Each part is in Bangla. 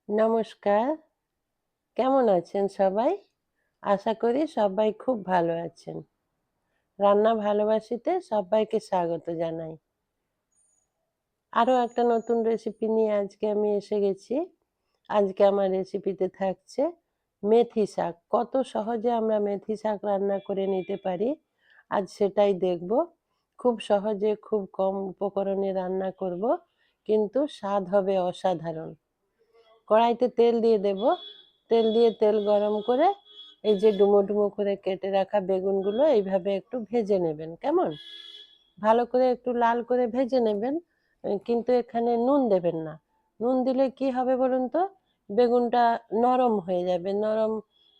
নমস্কার। কেমন আছেন সবাই? আশা করি সবাই খুব ভালো আছেন। রান্না ভালোবাসিতে সবাইকে স্বাগত জানাই। আরো একটা নতুন রেসিপি নিয়ে আজকে আমি এসে গেছি। আজকে আমার রেসিপিতে থাকছে মেথি শাক। কত সহজে আমরা মেথি শাক রান্না করে নিতে পারি, আজ সেটাই দেখব। খুব সহজে খুব কম উপকরণে রান্না করব, কিন্তু স্বাদ হবে অসাধারণ। কড়াইতে তেল দিয়ে দেব। তেল দিয়ে তেল গরম করে এই যে ডুমো ডুমো করে কেটে রাখা বেগুনগুলো এইভাবে একটু ভেজে নেবেন, কেমন? ভালো করে একটু লাল করে ভেজে নেবেন। কিন্তু এখানে নুন দেবেন না। নুন দিলে কি হবে বলুন তো? বেগুনটা নরম হয়ে যাবে। নরম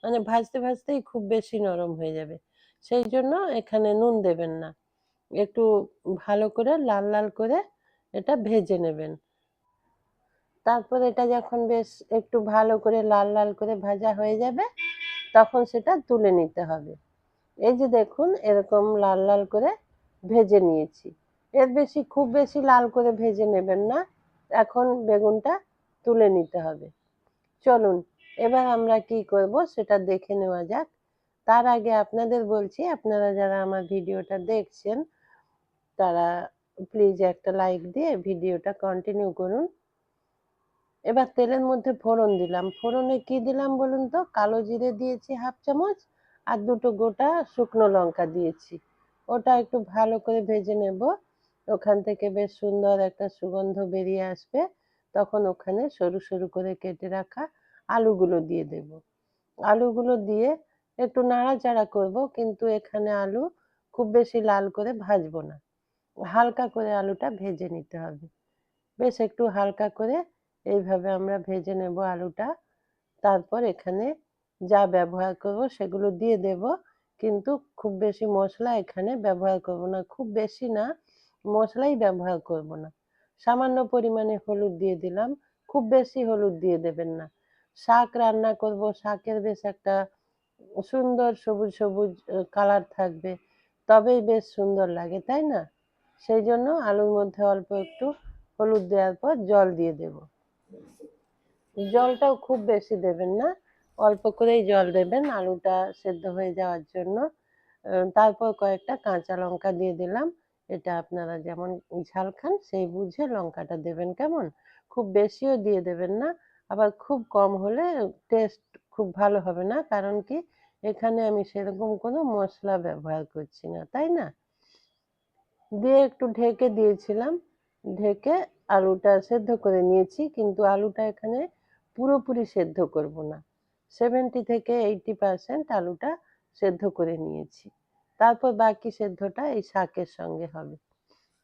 মানে ভাজতে ভাজতেই খুব বেশি নরম হয়ে যাবে। সেই জন্য এখানে নুন দেবেন না। একটু ভালো করে লাল লাল করে এটা ভেজে নেবেন। তারপর এটা যখন বেশ একটু ভালো করে লাল লাল করে ভাজা হয়ে যাবে, তখন সেটা তুলে নিতে হবে। এই যে দেখুন, এরকম লাল লাল করে ভেজে নিয়েছি। এর বেশি খুব বেশি লাল করে ভেজে নেবেন না। এখন বেগুনটা তুলে নিতে হবে। চলুন, এবার আমরা কি করব সেটা দেখে নেওয়া যাক। তার আগে আপনাদের বলছি, আপনারা যারা আমার ভিডিওটা দেখছেন তারা প্লিজ একটা লাইক দিয়ে ভিডিওটা কন্টিনিউ করুন। এবার তেলের মধ্যে ফোড়ন দিলাম। ফোড়নে কি দিলাম বলুন তো? কালো জিরে দিয়েছি 1/2 চামচ, আর 2 টো গোটা শুকনো লঙ্কা দিয়েছি। ওটা একটু ভালো করে ভেজে নেব। ওখান থেকে বেশ সুন্দর একটা সুগন্ধ বেরিয়ে আসবে। তখন ওখানে সরু সরু করে কেটে রাখা আলুগুলো দিয়ে দেব। আলুগুলো দিয়ে একটু নাড়াচাড়া করব, কিন্তু এখানে আলু খুব বেশি লাল করে ভাজবো না। হালকা করে আলুটা ভেজে নিতে হবে। বেশ একটু হালকা করে এইভাবে আমরা ভেজে নেব আলুটা। তারপর এখানে যা ব্যবহার করব সেগুলো দিয়ে দেব, কিন্তু খুব বেশি মশলা এখানে ব্যবহার করব না। খুব বেশি না, মশলাই ব্যবহার করব না। সামান্য পরিমাণে হলুদ দিয়ে দিলাম। খুব বেশি হলুদ দিয়ে দেবেন না। শাক রান্না করব, শাকের বেশ একটা সুন্দর সবুজ সবুজ কালার থাকবে, তবেই বেশ সুন্দর লাগে, তাই না? সেই জন্য আলুর মধ্যে অল্প একটু হলুদ দেওয়ার পর জল দিয়ে দেব। জলটাও খুব বেশি দেবেন না, অল্প করেই জল দেবেন আলুটা সেদ্ধ হয়ে যাওয়ার জন্য। তারপর কয়েকটা কাঁচা লঙ্কা দিয়ে দিলাম। এটা আপনারা যেমন ঝাল খান সেই বুঝে লঙ্কাটা দেবেন, কেমন? খুব বেশিও দিয়ে দেবেন না, আবার খুব কম হলে টেস্ট খুব ভালো হবে না। কারণ কি, এখানে আমি সেরকম কোনো মশলা ব্যবহার করছি না, তাই না? দিয়ে একটু ঢেকে দিয়েছিলাম। ঢেকে আলুটা সেদ্ধ করে নিয়েছি, কিন্তু আলুটা এখানে পুরোপুরি সেদ্ধ করব না। 70 থেকে 80% আলুটা সেদ্ধ করে নিয়েছি। তারপর বাকি সেদ্ধটা এই শাকের সঙ্গে হবে।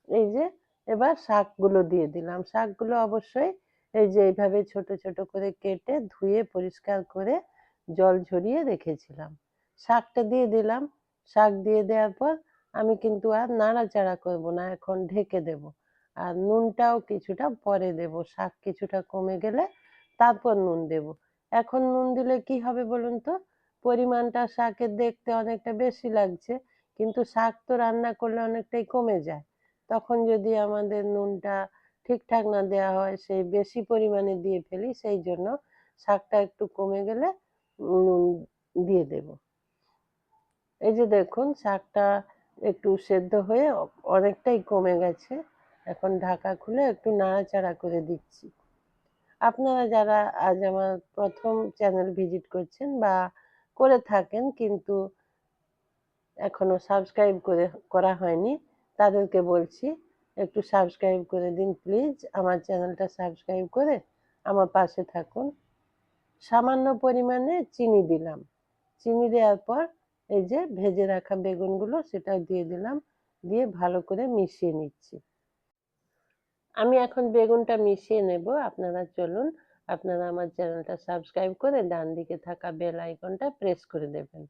এই যে এবার শাকগুলো দিয়ে দিলাম। শাকগুলো অবশ্যই এই যে এইভাবে ছোট ছোট করে কেটে ধুয়ে পরিষ্কার করে জল ঝরিয়ে রেখেছিলাম। শাকটা দিয়ে দিলাম। শাক দিয়ে দেওয়ার পর আমি কিন্তু আর নাড়াচাড়া করব না, এখন ঢেকে দেব। আর নুনটাও কিছুটা পরে দেব। শাক কিছুটা কমে গেলে তারপর নুন দেব। এখন নুন দিলে কি হবে বলুন তো? পরিমাণটা শাকের দেখতে অনেকটা বেশি লাগছে, কিন্তু শাক তো রান্না করলে অনেকটাই কমে যায়। তখন যদি আমাদের নুনটা ঠিকঠাক না দেওয়া হয়, সেই বেশি পরিমাণে দিয়ে ফেলি, সেই জন্য শাকটা একটু কমে গেলে নুন দিয়ে দেব। এই যে দেখুন, শাকটা একটু সেদ্ধ হয়ে অনেকটাই কমে গেছে। এখন ঢাকা খুলে একটু নাড়াচাড়া করে দিচ্ছি। আপনারা যারা আজ আমার প্রথম চ্যানেল ভিজিট করছেন বা করে থাকেন কিন্তু এখনো সাবস্ক্রাইব করা হয়নি, তাদেরকে বলছি একটু সাবস্ক্রাইব করে দিন প্লিজ। আমার চ্যানেলটা সাবস্ক্রাইব করে আমার পাশে থাকুন। সামান্য পরিমাণে চিনি দিলাম। চিনি দেওয়ার পর এই যে ভেজে রাখা বেগুনগুলো সেটাও দিয়ে দিলাম। দিয়ে ভালো করে মিশিয়ে নিচ্ছি। আমি এখন বেগুনটা মিশিয়ে নেব। আপনারা চলুন, আপনারা আমার চ্যানেলটা সাবস্ক্রাইব করে ডান দিকে থাকা বেল আইকনটা প্রেস করে দেবেন।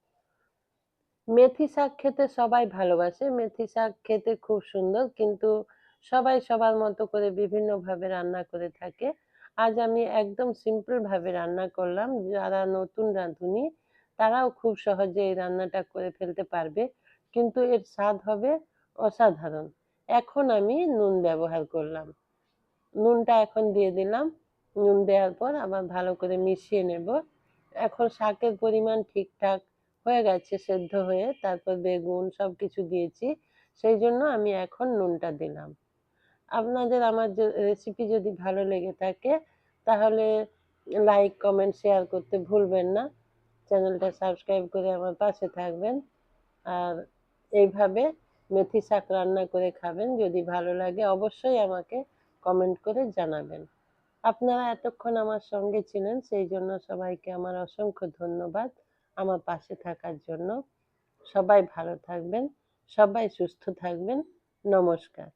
মেথি শাক খেতে সবাই ভালোবাসে। মেথি শাক খেতে খুব সুন্দর, কিন্তু সবাই সবার মতো করে বিভিন্নভাবে রান্না করে থাকে। আজ আমি একদম সিম্পল ভাবে রান্না করলাম। যারা নতুন রাঁধুনি তারাও খুব সহজে এই রান্নাটা করে ফেলতে পারবে, কিন্তু এর স্বাদ হবে অসাধারণ। এখন আমি নুন ব্যবহার করলাম। নুনটা এখন দিয়ে দিলাম। নুন দেওয়ার পর আবার ভালো করে মিশিয়ে নেব। এখন শাকের পরিমাণ ঠিকঠাক হয়ে গেছে সেদ্ধ হয়ে, তারপর বেগুন সবকিছু দিয়েছি, সেই জন্য আমি এখন নুনটা দিলাম। আপনাদের আমার রেসিপি যদি ভালো লেগে থাকে তাহলে লাইক, কমেন্ট, শেয়ার করতে ভুলবেন না। চ্যানেলটা সাবস্ক্রাইব করে আমার পাশে থাকবেন। আর এইভাবে মেথি শাক রান্না করে খাবেন। যদি ভালো লাগে অবশ্যই আমাকে কমেন্ট করে জানাবেন। আপনারা এতক্ষণ আমার সঙ্গে ছিলেন, সেই জন্য সবাইকে আমার অসংখ্য ধন্যবাদ আমার পাশে থাকার জন্য। সবাই ভালো থাকবেন, সবাই সুস্থ থাকবেন। নমস্কার।